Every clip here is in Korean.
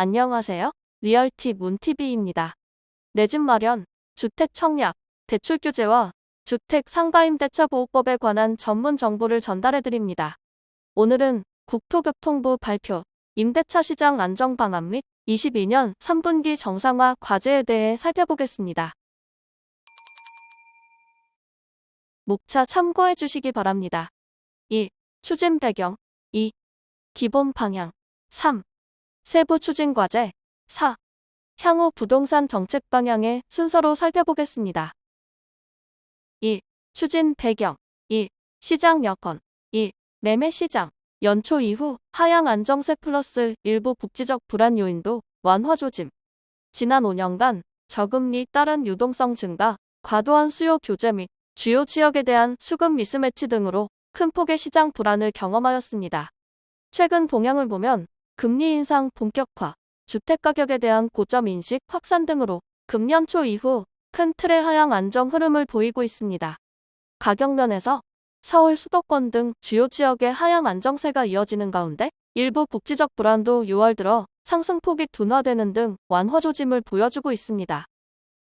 안녕하세요. 리얼티 문TV입니다. 내 집 마련, 주택 청약, 대출 규제와 주택 상가임대차 보호법에 관한 전문 정보를 전달해드립니다. 오늘은 국토교통부 발표, 임대차 시장 안정 방안 및 22년 3분기 정상화 과제에 대해 살펴보겠습니다. 목차 참고해 주시기 바랍니다. 1. 추진 배경 2. 기본 방향 3. 세부 추진 과제 4. 향후 부동산 정책 방향의 순서로 살펴보겠습니다. 1. 추진 배경 1. 시장 여건 1. 매매 시장 연초 이후 하향 안정세 플러스 일부 국지적 불안 요인도 완화 조짐. 지난 5년간 저금리 따른 유동성 증가, 과도한 수요 교제 및 주요 지역에 대한 수급 미스매치 등으로 큰 폭의 시장 불안을 경험하였습니다. 최근 동향을 보면 금리 인상 본격화, 주택가격에 대한 고점 인식 확산 등으로 금년 초 이후 큰 틀의 하향 안정 흐름을 보이고 있습니다. 가격 면에서 서울 수도권 등 주요 지역의 하향 안정세가 이어지는 가운데 일부 국지적 불안도 6월 들어 상승폭이 둔화되는 등 완화 조짐을 보여주고 있습니다.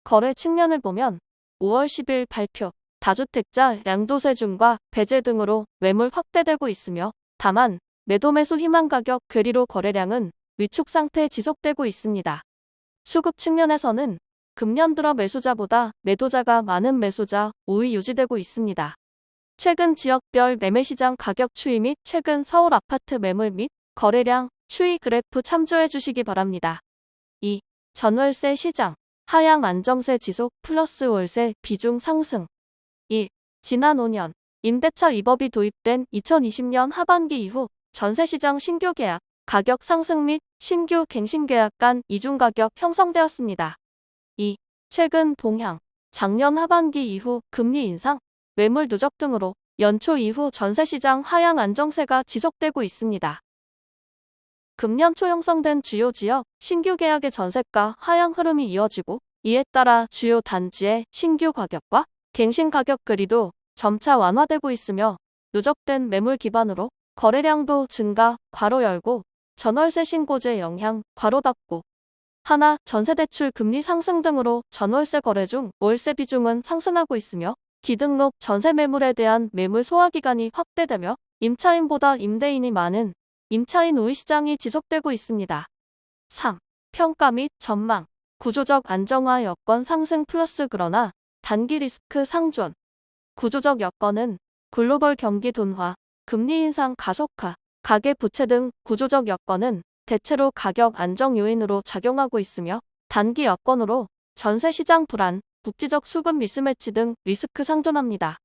거래 측면을 보면 5월 10일 발표, 다주택자 양도세 중과 배제 등으로 매물 확대되고 있으며 다만 매도 매수 희망 가격 괴리로 거래량은 위축 상태에 지속되고 있습니다. 수급 측면에서는 금년 들어 매수자보다 매도자가 많은 매수자 우위 유지되고 있습니다. 최근 지역별 매매시장 가격 추이 및 최근 서울 아파트 매물 및 거래량 추이 그래프 참조해 주시기 바랍니다. 2. 전월세 시장 하향 안정세 지속 플러스 월세 비중 상승 1. 지난 5년 임대차 2법이 도입된 2020년 하반기 이후 전세시장 신규 계약, 가격 상승 및 신규 갱신 계약 간 이중 가격 형성되었습니다. 2. 최근 동향, 작년 하반기 이후 금리 인상, 매물 누적 등으로 연초 이후 전세시장 하향 안정세가 지속되고 있습니다. 금년 초 형성된 주요 지역 신규 계약의 전세가 하향 흐름이 이어지고 이에 따라 주요 단지의 신규 가격과 갱신 가격 괴리도 점차 완화되고 있으며 누적된 매물 기반으로 거래량도 증가, 괄호 열고, 전월세 신고제 영향, 괄호 닫고. 하나, 전세대출 금리 상승 등으로 전월세 거래 중 월세 비중은 상승하고 있으며 기등록 전세 매물에 대한 매물 소화 기간이 확대되며 임차인보다 임대인이 많은 임차인 우위 시장이 지속되고 있습니다. 3. 평가 및 전망, 구조적 안정화 여건 상승 플러스 그러나 단기 리스크 상존. 구조적 여건은 글로벌 경기 둔화, 금리 인상 가속화, 가계부채 등 구조적 여건은 대체로 가격 안정 요인으로 작용하고 있으며 단기 여건으로 전세시장 불안, 국지적 수급 미스매치 등 리스크 상존합니다.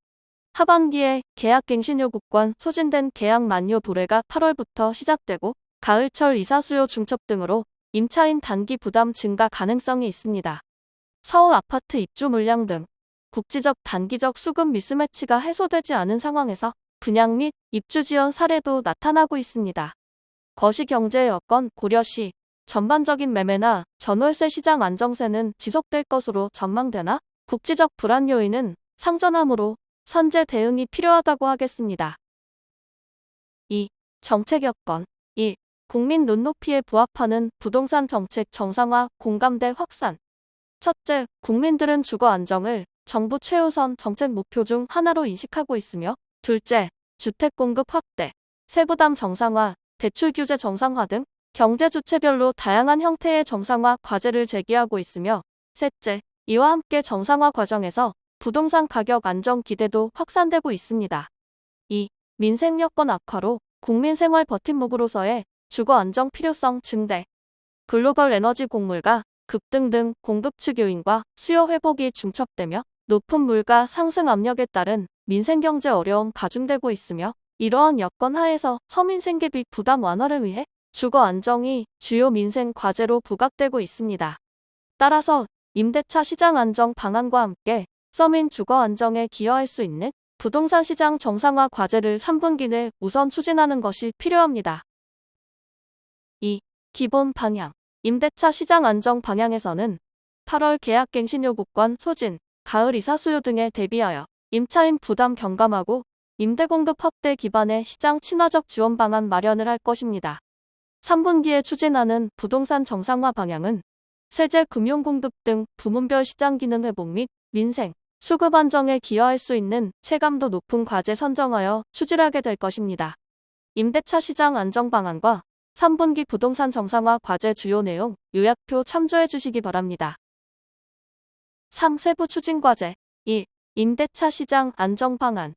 하반기에 계약갱신 요구권 소진된 계약 만료 도래가 8월부터 시작되고 가을철 이사 수요 중첩 등으로 임차인 단기 부담 증가 가능성이 있습니다. 서울 아파트 입주 물량 등 국지적 단기적 수급 미스매치가 해소되지 않은 상황에서 분양 및 입주 지연 사례도 나타나고 있습니다. 거시경제 여건 고려 시 전반적인 매매나 전월세 시장 안정세는 지속될 것으로 전망되나 국지적 불안 요인은 상존하므로 선제 대응이 필요하다고 하겠습니다. 2. 정책 여건 1. 국민 눈높이에 부합하는 부동산 정책 정상화 공감대 확산. 첫째, 국민들은 주거 안정을 정부 최우선 정책 목표 중 하나로 인식하고 있으며 둘째, 주택 공급 확대, 세부담 정상화, 대출 규제 정상화 등 경제 주체별로 다양한 형태의 정상화 과제를 제기하고 있으며 셋째, 이와 함께 정상화 과정에서 부동산 가격 안정 기대도 확산되고 있습니다. 2. 민생 여건 악화로 국민 생활 버팀목으로서의 주거 안정 필요성 증대, 글로벌 에너지 곡물가 급등 등 공급 측 요인과 수요 회복이 중첩되며 높은 물가 상승 압력에 따른 민생경제 어려움 가중되고 있으며 이러한 여건 하에서 서민 생계비 부담 완화를 위해 주거 안정이 주요 민생 과제로 부각되고 있습니다. 따라서 임대차 시장 안정 방안과 함께 서민 주거 안정에 기여할 수 있는 부동산 시장 정상화 과제를 3분기 내 우선 추진하는 것이 필요합니다. 2. 기본 방향. 임대차 시장 안정 방향에서는 8월 계약갱신 요구권 소진, 가을 이사 수요 등에 대비하여 임차인 부담 경감하고 임대 공급 확대 기반의 시장 친화적 지원 방안 마련을 할 것입니다. 3분기에 추진하는 부동산 정상화 방향은 세제, 금융 공급 등 부문별 시장 기능 회복 및 민생, 수급 안정에 기여할 수 있는 체감도 높은 과제 선정하여 추진하게 될 것입니다. 임대차 시장 안정 방안과 3분기 부동산 정상화 과제 주요 내용 요약표 참조해 주시기 바랍니다. 3. 세부 추진 과제 1. 임대차 시장 안정 방안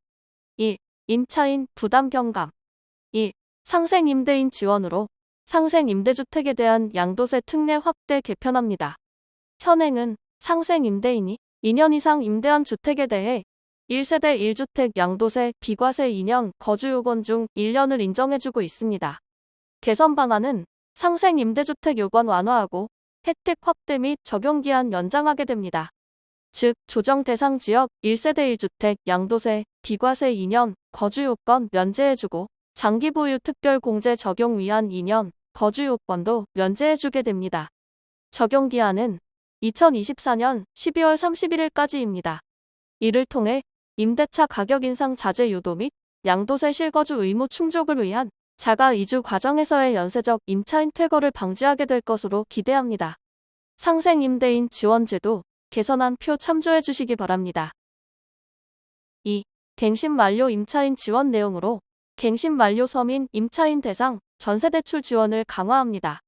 1. 임차인 부담 경감 1. 상생 임대인 지원으로 상생 임대주택에 대한 양도세 특례 확대 개편합니다. 현행은 상생 임대인이 2년 이상 임대한 주택에 대해 1세대 1주택 양도세 비과세 2년 거주 요건 중 1년을 인정해주고 있습니다. 개선 방안은 상생 임대주택 요건 완화하고 혜택 확대 및 적용기한 연장하게 됩니다. 즉 조정 대상 지역 1세대 1주택 양도세 비과세 2년 거주 요건 면제해주고 장기 보유 특별 공제 적용 위한 2년 거주 요건도 면제해주게 됩니다. 적용 기한은 2024년 12월 31일까지입니다. 이를 통해 임대차 가격 인상 자제 유도 및 양도세 실거주 의무 충족을 위한 자가 이주 과정에서의 연쇄적 임차인 퇴거를 방지하게 될 것으로 기대합니다. 상생 임대인 지원제도 개선안 표 참조해 주시기 바랍니다. 2. 갱신 만료 임차인 지원 내용으로 갱신 만료 서민 임차인 대상 전세대출 지원을 강화합니다.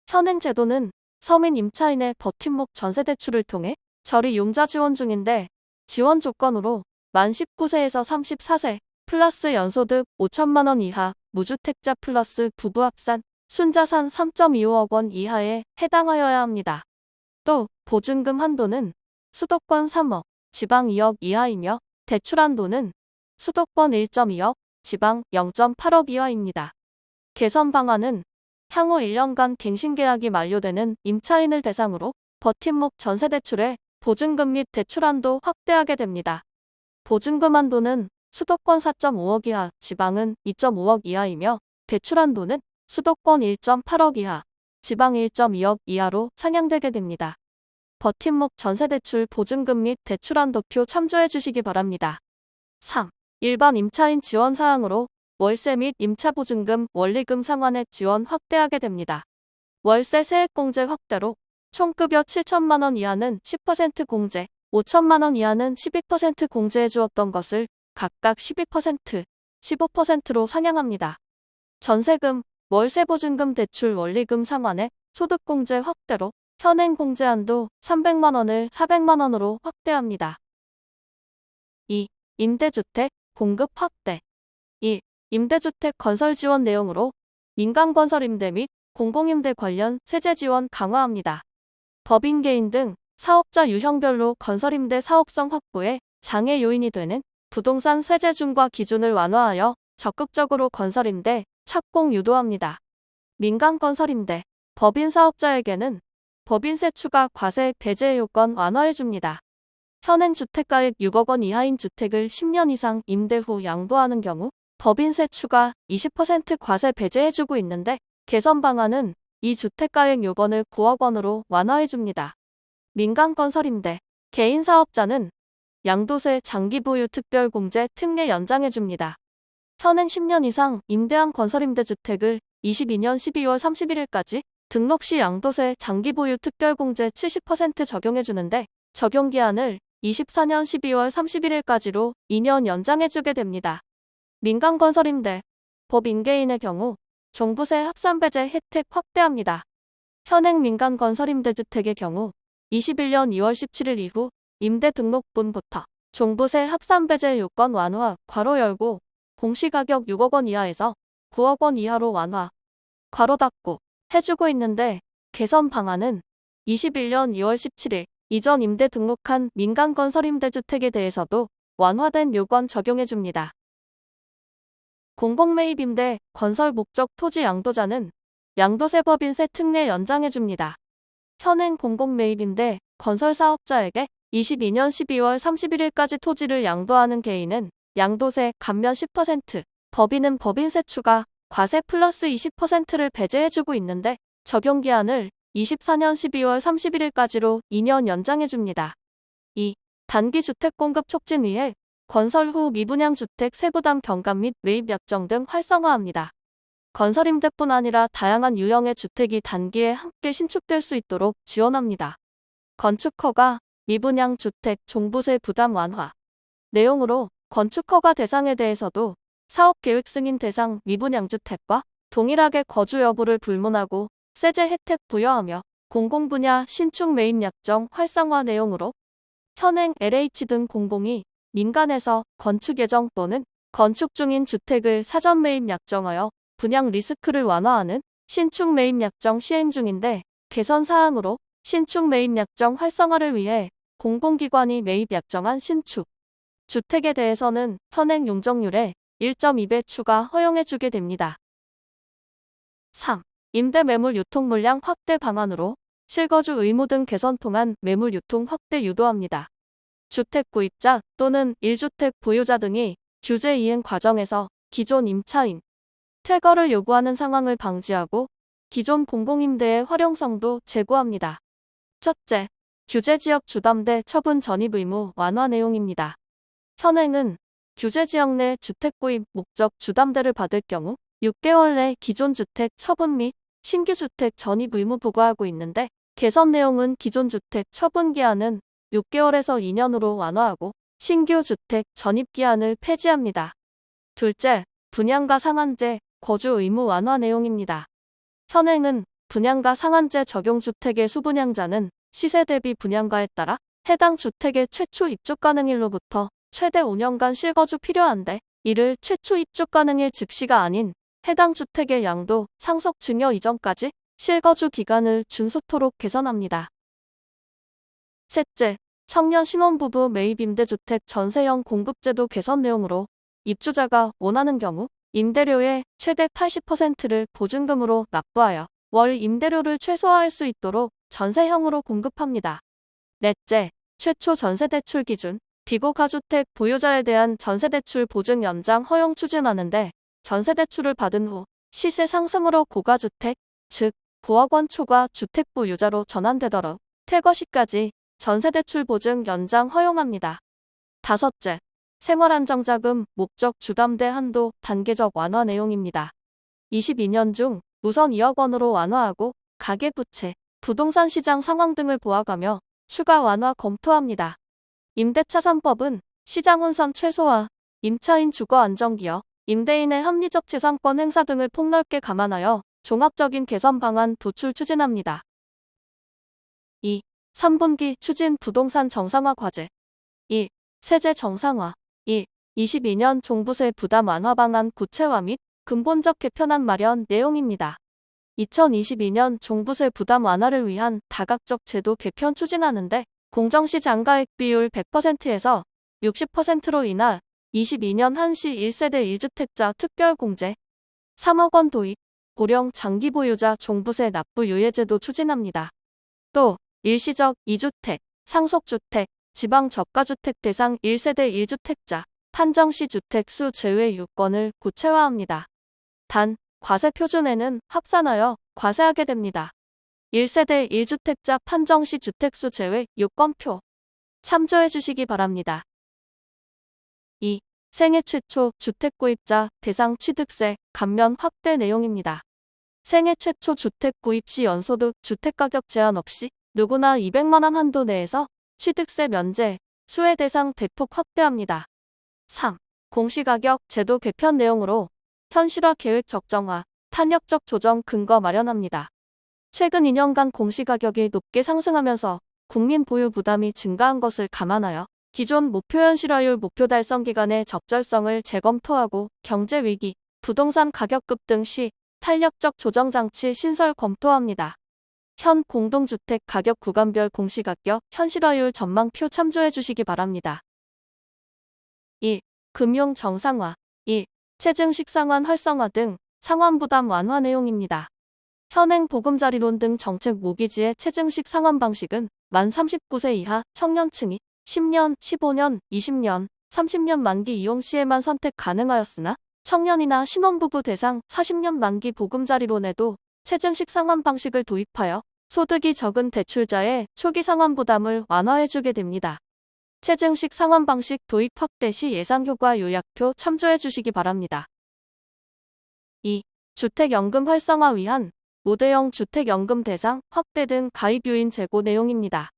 현행 제도는 서민 임차인의 버팀목 전세대출을 통해 저리 융자 지원 중인데 지원 조건으로 만 19세에서 34세 플러스 연소득 5천만 원 이하 무주택자 플러스 부부 합산 순자산 3.25억 원 이하에 해당하여야 합니다. 또 보증금 한도는 수도권 3억, 지방 2억 이하이며 대출 한도는 수도권 1.2억, 지방 0.8억 이하입니다. 개선 방안은 향후 1년간 갱신 계약이 만료되는 임차인을 대상으로 버팀목 전세대출에 보증금 및 대출 한도 확대하게 됩니다. 보증금 한도는 수도권 4.5억 이하, 지방은 2.5억 이하이며 대출 한도는 수도권 1.8억 이하, 지방 1.2억 이하로 상향되게 됩니다. 버팀목 전세대출 보증금 및 대출 한도표 참조해 주시기 바랍니다. 3. 일반 임차인 지원 사항으로 월세 및 임차보증금 원리금 상환액 지원 확대하게 됩니다. 월세 세액공제 확대로 총급여 7천만 원 이하는 10% 공제, 5천만 원 이하는 12% 공제해 주었던 것을 각각 12%, 15%로 상향합니다. 전세금, 월세보증금 대출 원리금 상환액, 소득공제 확대로 현행 공제 한도 300만 원을 400만 원으로 확대합니다. 2. 임대주택 공급 확대 1. 임대주택 건설 지원 내용으로 민간건설임대 및 공공임대 관련 세제 지원 강화합니다. 법인 개인 등 사업자 유형별로 건설임대 사업성 확보에 장애 요인이 되는 부동산 세제 중과 기준을 완화하여 적극적으로 건설임대 착공 유도합니다. 민간건설임대 법인 사업자에게는 법인세 추가 과세 배제 요건 완화해줍니다. 현행 주택가액 6억 원 이하인 주택을 10년 이상 임대 후 양도하는 경우 법인세 추가 20% 과세 배제해주고 있는데 개선 방안은 이 주택가액 요건을 9억 원으로 완화해줍니다. 민간건설임대 개인 사업자는 양도세 장기보유 특별공제 특례 연장해줍니다. 현행 10년 이상 임대한 건설임대주택을 22년 12월 31일까지 등록 시 양도세 장기보유 특별공제 70% 적용해주는데 적용기한을 24년 12월 31일까지로 2년 연장해주게 됩니다. 민간건설임대 법인개인의 경우 종부세 합산배제 혜택 확대합니다. 현행 민간건설임대주택의 경우 21년 2월 17일 이후 임대 등록분부터 종부세 합산배제 요건 완화 괄호 열고 공시가격 6억 원 이하에서 9억 원 이하로 완화 괄호 닫고 해주고 있는데 개선 방안은 21년 2월 17일 이전 임대 등록한 민간건설임대주택에 대해서도 완화된 요건 적용해줍니다. 공공매입임대 건설 목적 토지 양도자는 양도세 법인세 특례 연장해줍니다. 현행 공공매입임대 건설사업자에게 22년 12월 31일까지 토지를 양도하는 개인은 양도세 감면 10%, 법인은 법인세 추가, 과세 플러스 20%를 배제해주고 있는데 적용기한을 24년 12월 31일까지로 2년 연장해줍니다. 2. 단기주택 공급 촉진 위해 건설 후 미분양 주택 세부담 경감 및 매입 약정 등 활성화합니다. 건설임대뿐 아니라 다양한 유형의 주택이 단기에 함께 신축될 수 있도록 지원합니다. 건축허가, 미분양 주택 종부세 부담 완화. 내용으로 건축허가 대상에 대해서도 사업계획 승인 대상 미분양주택과 동일하게 거주 여부를 불문하고 세제 혜택 부여하며 공공분야 신축 매입 약정 활성화 내용으로 현행 LH 등 공공이 민간에서 건축 예정 또는 건축 중인 주택을 사전 매입 약정하여 분양 리스크를 완화하는 신축 매입 약정 시행 중인데 개선 사항으로 신축 매입 약정 활성화를 위해 공공기관이 매입 약정한 신축 주택에 대해서는 현행 용적률의 1.2배 추가 허용해주게 됩니다. 3. 임대 매물 유통 물량 확대 방안으로 실거주 의무 등 개선 통한 매물 유통 확대 유도합니다. 주택 구입자 또는 1주택 보유자 등이 규제 이행 과정에서 기존 임차인 퇴거를 요구하는 상황을 방지하고 기존 공공임대의 활용성도 제고합니다. 첫째, 규제지역 주담대 처분 전입 의무 완화 내용입니다. 현행은 규제지역 내 주택 구입 목적 주담대를 받을 경우 6개월 내 기존 주택 처분 및 신규 주택 전입 의무 부과하고 있는데 개선 내용은 기존 주택 처분 기한은 6개월에서 2년으로 완화하고 신규 주택 전입 기한을 폐지합니다. 둘째, 분양가 상한제 거주 의무 완화 내용입니다. 현행은 분양가 상한제 적용 주택의 수분양자는 시세 대비 분양가에 따라 해당 주택의 최초 입주 가능일로부터 최대 5년간 실거주 필요한데 이를 최초 입주 가능일 즉시가 아닌 해당 주택의 양도 상속 증여 이전까지 실거주 기간을 준수토록 개선합니다. 셋째, 청년 신혼부부 매입 임대주택 전세형 공급제도 개선 내용으로 입주자가 원하는 경우 임대료의 최대 80%를 보증금으로 납부하여 월 임대료를 최소화할 수 있도록 전세형으로 공급합니다. 넷째, 최초 전세대출 기준 비고가주택 보유자에 대한 전세대출 보증 연장 허용 추진하는데 전세대출을 받은 후 시세 상승으로 고가주택, 즉 9억 원 초과 주택 보유자로 전환되도록 퇴거 시까지 전세대출 보증 연장 허용합니다. 다섯째, 생활안정자금 목적 주담대 한도 단계적 완화 내용입니다. 22년 중 우선 2억 원으로 완화하고 가계부채, 부동산 시장 상황 등을 보아가며 추가 완화 검토합니다. 임대차 3법은 시장 혼선 최소화, 임차인 주거 안정기여, 임대인의 합리적 재산권 행사 등을 폭넓게 감안하여 종합적인 개선 방안 도출 추진합니다. 2. 3분기 추진 부동산 정상화 과제 1. 세제 정상화 1. 22년 종부세 부담 완화 방안 구체화 및 근본적 개편안 마련 내용입니다. 2022년 종부세 부담 완화를 위한 다각적 제도 개편 추진하는데 공정시 장가액 비율 100%에서 60%로 인하 22년 한시 1세대 1주택자 특별공제 3억 원 도입 고령 장기 보유자 종부세 납부 유예제도 추진합니다. 또 일시적 2주택, 상속주택, 지방 저가주택 대상 1세대 1주택자 판정시 주택수 제외 요건을 구체화합니다. 단, 과세 표준에는 합산하여 과세하게 됩니다. 1세대 1주택자 판정시 주택수 제외 요건표 참조해 주시기 바랍니다. 2. 생애 최초 주택구입자 대상 취득세 감면 확대 내용입니다. 생애 최초 주택 구입 시 연소득 주택가격 제한 없이 누구나 200만 원 한도 내에서 취득세 면제, 수혜 대상 대폭 확대합니다. 3. 공시가격 제도 개편 내용으로 현실화 계획 적정화, 탄력적 조정 근거 마련합니다. 최근 2년간 공시가격이 높게 상승하면서 국민 보유 부담이 증가한 것을 감안하여 기존 목표 현실화율 목표 달성 기간의 적절성을 재검토하고 경제위기, 부동산 가격급 등 시 탄력적 조정장치 신설 검토합니다. 현 공동주택 가격 구간별 공시가격 현실화율 전망표 참조해 주시기 바랍니다. 1. 금융 정상화 1. 체증식 상환 활성화 등 상환부담 완화 내용입니다. 현행 보금자리론 등 정책 모기지의 체증식 상환 방식은 만 39세 이하 청년층이 10년, 15년, 20년, 30년 만기 이용 시에만 선택 가능하였으나 청년이나 신혼부부 대상 40년 만기 보금자리론에도 체증식 상환 방식을 도입하여 소득이 적은 대출자의 초기 상환 부담을 완화해주게 됩니다. 체증식 상환 방식 도입 확대 시 예상 효과 요약표 참조해 주시기 바랍니다. 2. 주택연금 활성화 위한 모대형 주택연금 대상 확대 등 가입 요인 제고 내용입니다.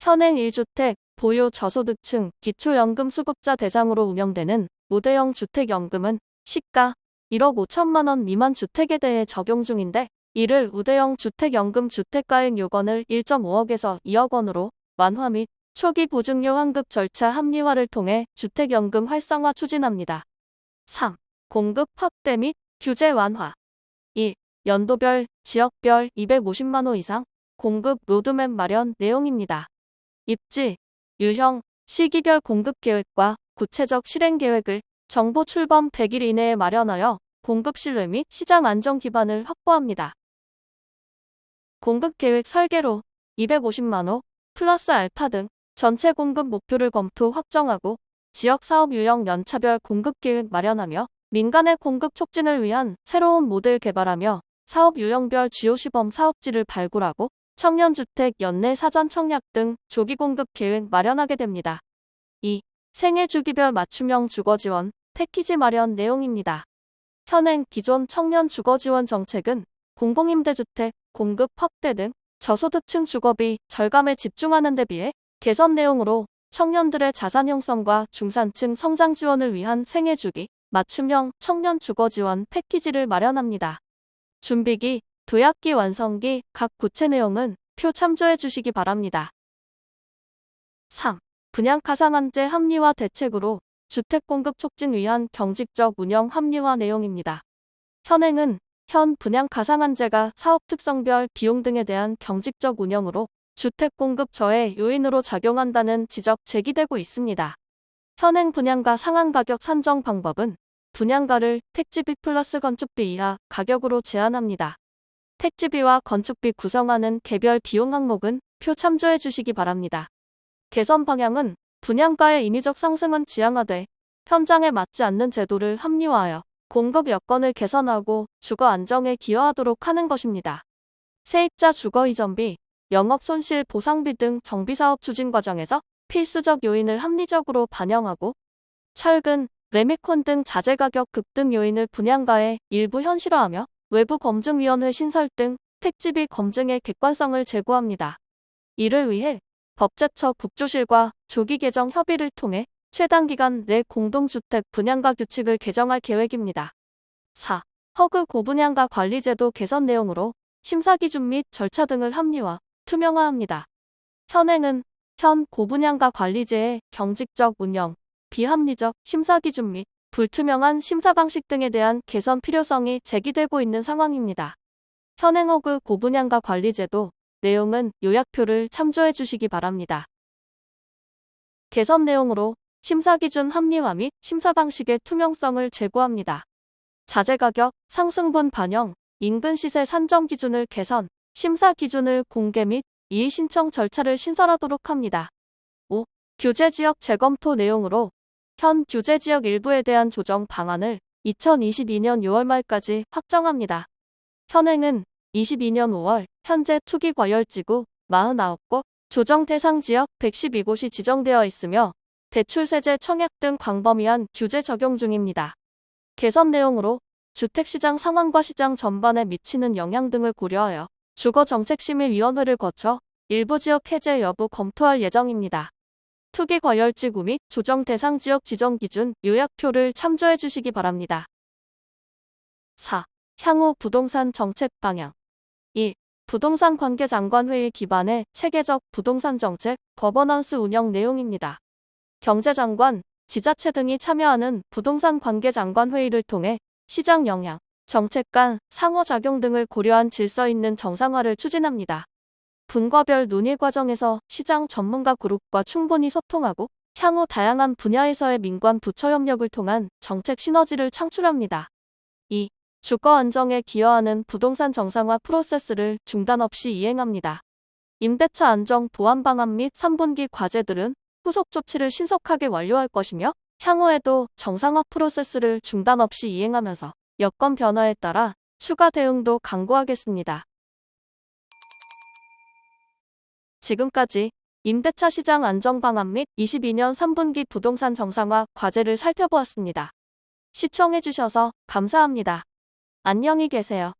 현행 1주택 보유 저소득층 기초연금 수급자 대상으로 운영되는 모대형 주택연금은 시가 1억 5천만 원 미만 주택에 대해 적용 중인데, 이를 우대형 주택연금 주택가액 요건을 1.5억에서 2억 원으로 완화 및 초기 보증료 환급 절차 합리화를 통해 주택연금 활성화 추진합니다. 3. 공급 확대 및 규제 완화. 1. 연도별, 지역별 250만 호 이상 공급 로드맵 마련 내용입니다. 입지, 유형, 시기별 공급 계획과 구체적 실행 계획을 정보 출범 100일 이내에 마련하여 공급 신뢰 및 시장 안정 기반을 확보합니다. 공급 계획 설계로 250만 호 플러스 알파 등 전체 공급 목표를 검토 확정하고 지역 사업 유형 연차별 공급 계획 마련하며 민간의 공급 촉진을 위한 새로운 모델 개발하며 사업 유형별 주요 시범 사업지를 발굴하고 청년주택 연내 사전 청약 등 조기 공급 계획 마련하게 됩니다. 2. 생애 주기별 맞춤형 주거지원 패키지 마련 내용입니다. 현행 기존 청년 주거지원 정책은 공공임대주택 공급 확대 등 저소득층 주거비 절감에 집중하는 데 비해 개선 내용으로 청년들의 자산 형성과 중산층 성장 지원을 위한 생애 주기 맞춤형 청년 주거지원 패키지를 마련합니다. 준비기, 도약기 완성기 각 구체 내용은 표 참조해 주시기 바랍니다. 3. 분양가상한제 합리화 대책으로 주택 공급 촉진 위한 경직적 운영 합리화 내용입니다. 현행은 현 분양가상한제가 사업 특성별 비용 등에 대한 경직적 운영으로 주택 공급 저해 요인으로 작용한다는 지적 제기되고 있습니다. 현행 분양가 상한 가격 산정 방법은 분양가를 택지비 플러스 건축비 이하 가격으로 제한합니다. 택지비와 건축비 구성하는 개별 비용 항목은 표 참조해 주시기 바랍니다. 개선 방향은 분양가의 인위적 상승은 지양하되 현장에 맞지 않는 제도를 합리화하여 공급 여건을 개선하고 주거 안정에 기여하도록 하는 것입니다. 세입자 주거 이전비, 영업 손실 보상비 등 정비사업 추진 과정에서 필수적 요인을 합리적으로 반영하고 철근, 레미콘 등 자재 가격 급등 요인을 분양가에 일부 현실화하며 외부 검증위원회 신설 등 택지비 검증의 객관성을 제고합니다. 이를 위해 법제처 국조실과 조기 개정 협의를 통해 최단기간 내 공동주택 분양가 규칙을 개정할 계획입니다. 4. 허그 고분양가 관리제도 개선 내용으로 심사기준 및 절차 등을 합리화, 투명화합니다. 현행은 현 고분양가 관리제의 경직적 운영, 비합리적 심사기준 및 불투명한 심사 방식 등에 대한 개선 필요성이 제기되고 있는 상황입니다. 현행 허그 고분양가 관리제도 내용은 요약표를 참조해 주시기 바랍니다. 개선 내용으로 심사기준 합리화 및 심사 방식의 투명성을 제고합니다. 자재가격 상승분 반영, 인근 시세 산정 기준을 개선, 심사 기준을 공개 및 이의 신청 절차를 신설하도록 합니다. 5. 규제지역 재검토 내용으로 현 규제지역 일부에 대한 조정 방안을 2022년 6월 말까지 확정합니다. 현행은 22년 5월 현재 투기과열지구 49곳, 조정 대상 지역 112곳이 지정되어 있으며 대출세제 청약 등 광범위한 규제 적용 중입니다. 개선 내용으로 주택시장 상황과 시장 전반에 미치는 영향 등을 고려하여 주거정책심의위원회를 거쳐 일부 지역 해제 여부 검토할 예정입니다. 투기과열지구 및 조정 대상 지역 지정 기준 요약표를 참조해 주시기 바랍니다. 4. 향후 부동산 정책 방향. 1. 부동산 관계장관회의 기반의 체계적 부동산 정책 거버넌스 운영 내용입니다. 경제장관, 지자체 등이 참여하는 부동산 관계장관회의를 통해 시장 영향, 정책 간 상호작용 등을 고려한 질서 있는 정상화를 추진합니다. 분과별 논의 과정에서 시장 전문가 그룹과 충분히 소통하고 향후 다양한 분야에서의 민관 부처 협력을 통한 정책 시너지를 창출합니다. 2. 주거 안정에 기여하는 부동산 정상화 프로세스를 중단 없이 이행합니다. 임대차 안정 보완 방안 및 3분기 과제들은 후속 조치를 신속하게 완료할 것이며 향후에도 정상화 프로세스를 중단 없이 이행하면서 여건 변화에 따라 추가 대응도 강구하겠습니다. 지금까지 임대차 시장 안정 방안 및 22년 3분기 부동산 정상화 과제를 살펴보았습니다. 시청해주셔서 감사합니다. 안녕히 계세요.